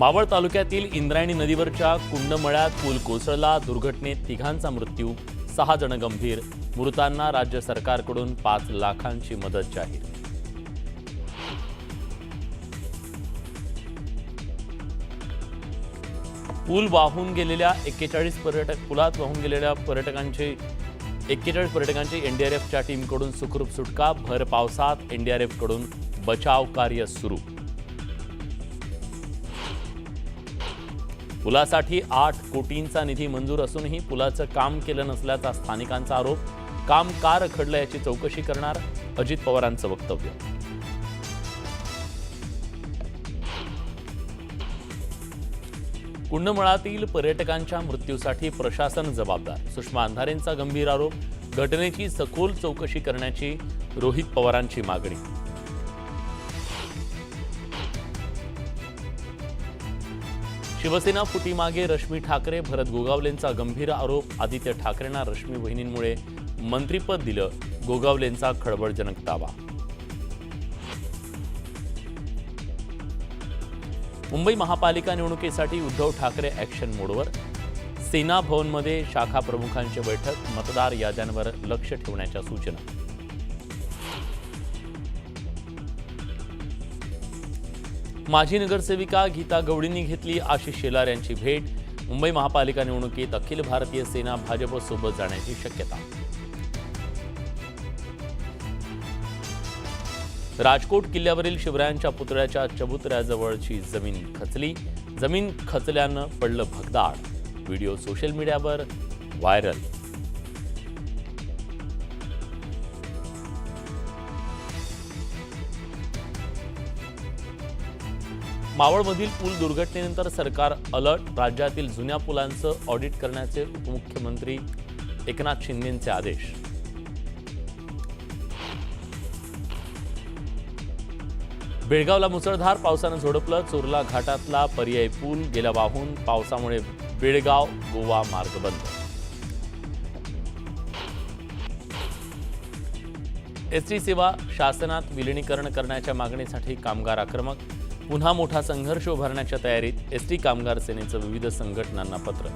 मावळ तालुक्यातील इंद्रायणी नदीवरच्या कुंडमळ्यात पूल कोसळला। दुर्घटनेत तिघांचा मृत्यू, 6 जण गंभीर। मृतांना राज्य सरकारकडून 5 लाखांची मदत जाहीर। पुलात वाहून गेलेल्या 41 पर्यटकांची एनडीआरएफच्या टीमकडून सुखरूप सुटका। भर पावसात एनडीआरएफकडून बचाव कार्य सुरू। पुलासाठी 8 कोटींचा निधी मंजूर असूनही पुलाचं काम केलं नसल्याचा स्थानिकांचा आरोप। काम का रखडलं याची चौकशी करणार, अजित पवारांचं वक्तव्य। कुंडमळातील पर्यटकांच्या मृत्यूसाठी प्रशासन जबाबदार, सुषमा अंधारेंचा गंभीर आरोप। घटनेची सखोल चौकशी करण्याची रोहित पवारांची मागणी। शिवसेना फुटीमागे रश्मी ठाकरे, भरत गोगावलेंचा गंभीर आरोप। आदित्य ठाकरेंना रश्मी वहिनींमुळे मंत्रिपद दिलं, गोगावलेंचा खळबळजनक दावा। मुंबई महापालिका निवडणुकीसाठी उद्धव ठाकरे ॲक्शन मोडवर। सेना भवनमध्ये शाखा प्रमुखांची बैठक, मतदार याद्यांवर लक्ष ठेवण्याच्या सूचना। माजी नगरसेविका गीता गवळींनी घेतली आशिष शेलार यांची भेट। मुंबई महापालिका निवडणुकीत अखिल भारतीय सेना भाजप सोबत जाण्याची शक्यता। राजकोट किल्ल्यावरील शिवरायांच्या पुतळ्याच्या चबुतऱ्याजवळची जमीन खचली। जमीन खचल्यानं पडलं भगदाड। व्हिडिओ सोशल मीडियावर व्हायरल। मावळमधील पूल दुर्घटनेनंतर सरकार अलर्ट। राज्यातील जुन्या पुलांचं ऑडिट करण्याचे उपमुख्यमंत्री एकनाथ शिंदेंचे आदेश। बेळगावला मुसळधार पावसानं झोडपलं। चोरला घाटातला पर्यायी पूल गेला वाहून। पावसामुळे बेळगाव गोवा मार्ग बंद। एसटी सेवा शासनात विलिनीकरण करण्याच्या मागणीसाठी कामगार आक्रमक। पुन्हा मोठा संघर्ष उभारण्याच्या तयारीत। एसटी कामगार सेनेचं विविध संघटनांना पत्र।